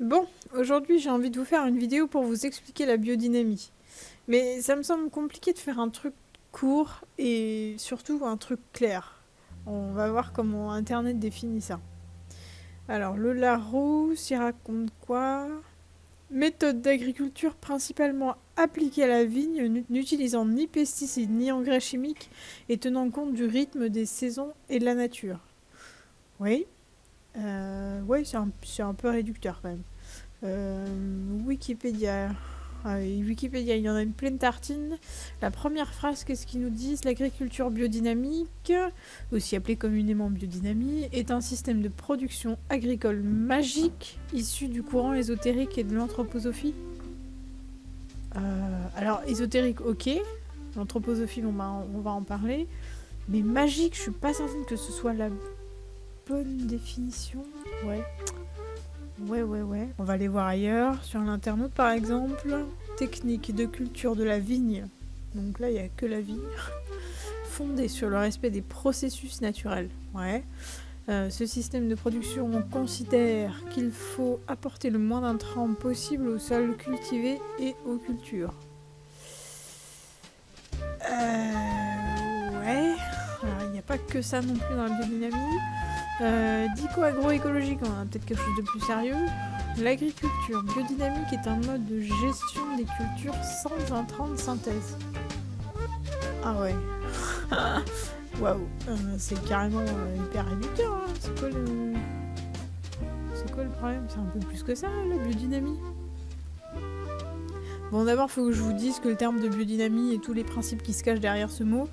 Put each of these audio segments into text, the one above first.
Bon, aujourd'hui j'ai envie de vous faire une vidéo pour vous expliquer la biodynamie. Mais ça me semble compliqué de faire un truc court et surtout un truc clair. On va voir comment Internet définit ça. Alors, le Larousse, il raconte quoi? Méthode d'agriculture principalement appliquée à la vigne, n'utilisant ni pesticides ni engrais chimiques et tenant compte du rythme des saisons et de la nature. Oui, ouais, c'est un peu réducteur quand même. Wikipédia. Ah oui, Wikipédia, il y en a une pleine tartine. La première phrase, qu'est-ce qu'ils nous disent? L'agriculture biodynamique, aussi appelée communément biodynamie, est un système de production agricole magique issu du courant ésotérique et de l'anthroposophie. Alors, ésotérique, ok. L'anthroposophie, bon, bah, on va en parler. Mais magique, je suis pas certaine que ce soit la bonne définition. Ouais. Ouais. On va aller voir ailleurs, sur l'internaute par exemple. Technique de culture de la vigne. Donc là, il n'y a que la vigne. Fondée sur le respect des processus naturels. Ouais. Ce système de production, on considère qu'il faut apporter le moins d'intrants possible au sol cultivé et aux cultures. Ouais. Alors, il n'y a pas que ça non plus dans la biodynamie. Dico-agroécologique, on a peut-être quelque chose de plus sérieux. L'agriculture biodynamique est un mode de gestion des cultures sans intrants de synthèse. Ah ouais. Waouh. C'est carrément hyper réducteur. Hein. C'est quoi le problème? C'est un peu plus que ça, la biodynamie. Bon, d'abord, il faut que je vous dise que le terme de biodynamie et tous les principes qui se cachent derrière ce mot,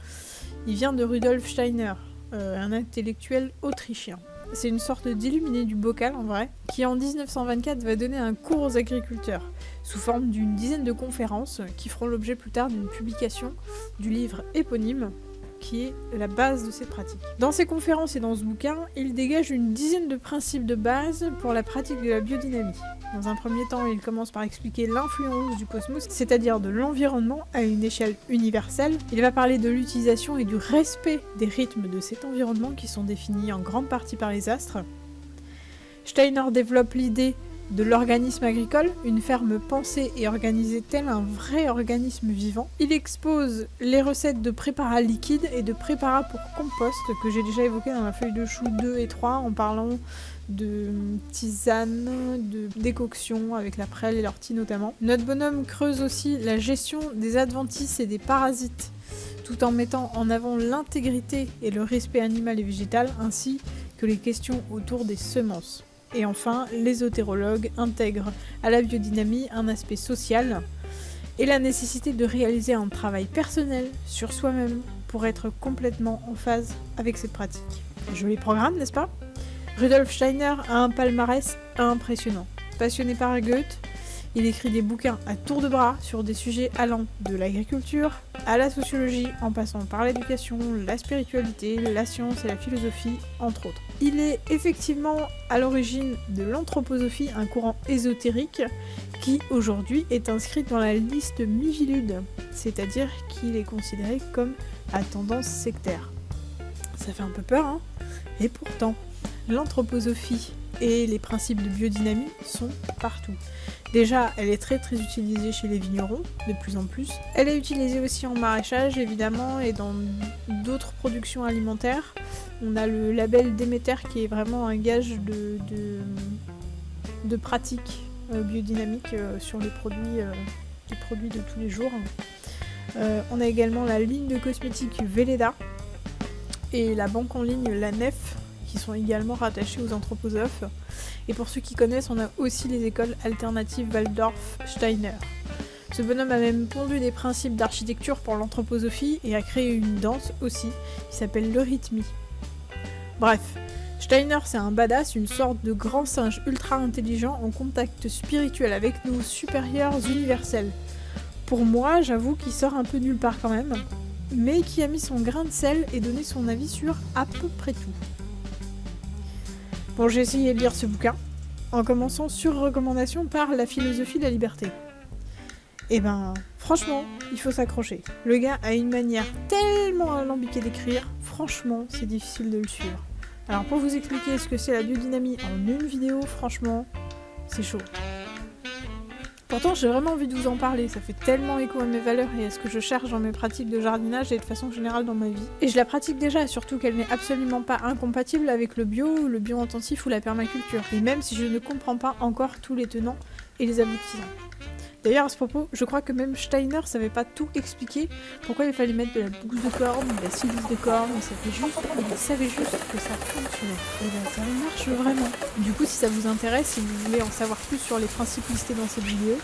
il vient de Rudolf Steiner. Un intellectuel autrichien. C'est une sorte d'illuminé du bocal en vrai, qui en 1924 va donner un cours aux agriculteurs, sous forme d'une dizaine de conférences qui feront l'objet plus tard d'une publication du livre éponyme, qui est la base de cette pratique. Dans ces conférences et dans ce bouquin, il dégage une dizaine de principes de base pour la pratique de la biodynamie. Dans un premier temps, il commence par expliquer l'influence du cosmos, c'est-à-dire de l'environnement à une échelle universelle. Il va parler de l'utilisation et du respect des rythmes de cet environnement qui sont définis en grande partie par les astres. Steiner développe l'idée de l'organisme agricole, une ferme pensée et organisée tel un vrai organisme vivant. Il expose les recettes de préparats liquides et de préparats pour compost que j'ai déjà évoqué dans la feuille de chou 2 et 3 en parlant de tisane, de décoction avec la prêle et l'ortie notamment. Notre bonhomme creuse aussi la gestion des adventices et des parasites, tout en mettant en avant l'intégrité et le respect animal et végétal, ainsi que les questions autour des semences. Et enfin, l'ésotérologue intègre à la biodynamie un aspect social et la nécessité de réaliser un travail personnel sur soi-même pour être complètement en phase avec cette pratique. Joli programme, n'est-ce pas? Rudolf Steiner a un palmarès impressionnant. Passionné par Goethe, il écrit des bouquins à tour de bras sur des sujets allant de l'agriculture à la sociologie, en passant par l'éducation, la spiritualité, la science et la philosophie, entre autres. Il est effectivement à l'origine de l'anthroposophie, un courant ésotérique qui aujourd'hui est inscrit dans la liste Miviludes, c'est-à-dire qu'il est considéré comme à tendance sectaire. Ça fait un peu peur, hein? Et pourtant, l'anthroposophie et les principes de biodynamie sont partout. Déjà, elle est très utilisée chez les vignerons, de plus en plus. Elle est utilisée aussi en maraîchage, évidemment, et dans d'autres productions alimentaires. On a le label Déméter qui est vraiment un gage de pratique biodynamique sur les produits de tous les jours. On a également la ligne de cosmétiques Velleda et la banque en ligne La Nef, qui sont également rattachés aux anthroposophes. Et pour ceux qui connaissent, on a aussi les écoles alternatives Waldorf-Steiner. Ce bonhomme a même pondu des principes d'architecture pour l'anthroposophie et a créé une danse aussi, qui s'appelle l'eurythmie. Bref, Steiner c'est un badass, une sorte de grand singe ultra intelligent en contact spirituel avec nos supérieurs universels. Pour moi, j'avoue qu'il sort un peu nulle part quand même, mais qui a mis son grain de sel et donné son avis sur à peu près tout. Bon, j'ai essayé de lire ce bouquin, en commençant sur recommandation par La philosophie de la liberté. Et ben, franchement, il faut s'accrocher. Le gars a une manière tellement alambiquée d'écrire, franchement, c'est difficile de le suivre. Alors pour vous expliquer ce que c'est la biodynamie en une vidéo, franchement, c'est chaud. Pourtant, j'ai vraiment envie de vous en parler, ça fait tellement écho à mes valeurs et à ce que je cherche dans mes pratiques de jardinage et de façon générale dans ma vie. Et je la pratique déjà, surtout qu'elle n'est absolument pas incompatible avec le bio-intensif ou la permaculture. Et même si je ne comprends pas encore tous les tenants et les aboutissants. D'ailleurs, à ce propos, je crois que même Steiner savait pas tout expliquer pourquoi il fallait mettre de la bouse de corne, de la silice de corne, il savait juste que ça fonctionnait. Et ben ça marche vraiment. Du coup, si ça vous intéresse, si vous voulez en savoir plus sur les principes listés dans cette vidéo,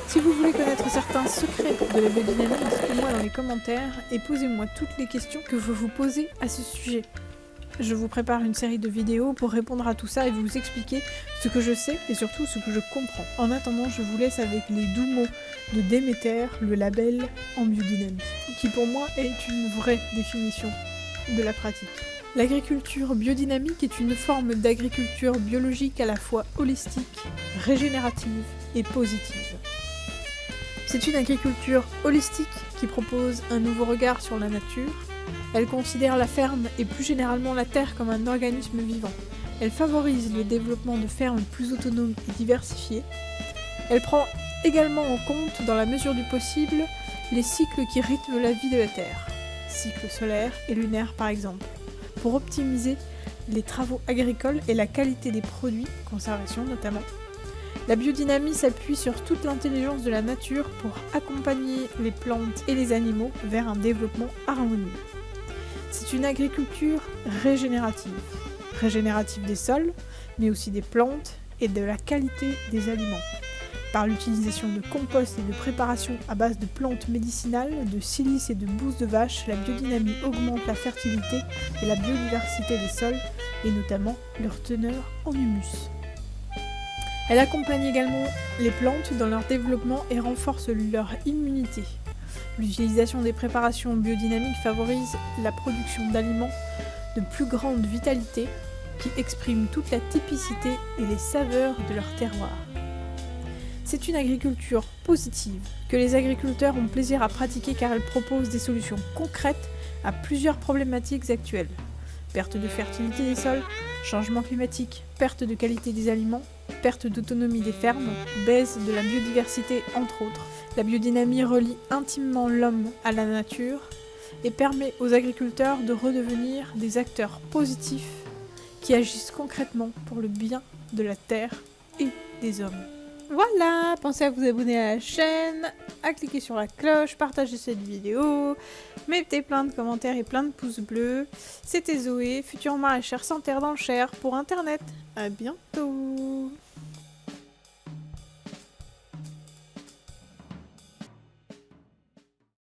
si vous voulez connaître certains secrets de la biodynamie, dites-le-moi dans les commentaires et posez-moi toutes les questions que vous vous posez à ce sujet. Je vous prépare une série de vidéos pour répondre à tout ça et vous expliquer ce que je sais et surtout ce que je comprends. En attendant, je vous laisse avec les doux mots de Déméter, le label en biodynamie, qui pour moi est une vraie définition de la pratique. L'agriculture biodynamique est une forme d'agriculture biologique à la fois holistique, régénérative et positive. C'est une agriculture holistique qui propose un nouveau regard sur la nature. Elle considère la ferme et plus généralement la terre comme un organisme vivant. Elle favorise le développement de fermes plus autonomes et diversifiées. Elle prend également en compte, dans la mesure du possible, les cycles qui rythment la vie de la terre, cycle solaire et lunaire par exemple, pour optimiser les travaux agricoles et la qualité des produits, conservation notamment. La biodynamie s'appuie sur toute l'intelligence de la nature pour accompagner les plantes et les animaux vers un développement harmonieux. C'est une agriculture régénérative. Régénérative des sols, mais aussi des plantes et de la qualité des aliments. Par l'utilisation de compost et de préparation à base de plantes médicinales, de silice et de bouse de vache, la biodynamie augmente la fertilité et la biodiversité des sols, et notamment leur teneur en humus. Elle accompagne également les plantes dans leur développement et renforce leur immunité. L'utilisation des préparations biodynamiques favorise la production d'aliments de plus grande vitalité qui expriment toute la typicité et les saveurs de leur terroir. C'est une agriculture positive que les agriculteurs ont plaisir à pratiquer car elle propose des solutions concrètes à plusieurs problématiques actuelles. Perte de fertilité des sols, changement climatique, perte de qualité des aliments, perte d'autonomie des fermes, baisse de la biodiversité entre autres. La biodynamie relie intimement l'homme à la nature et permet aux agriculteurs de redevenir des acteurs positifs qui agissent concrètement pour le bien de la terre et des hommes. Voilà, pensez à vous abonner à la chaîne, à cliquer sur la cloche, partager cette vidéo, mettez plein de commentaires et plein de pouces bleus. C'était Zoé, future maraîchère sans terre dans le Cher pour Internet. À bientôt.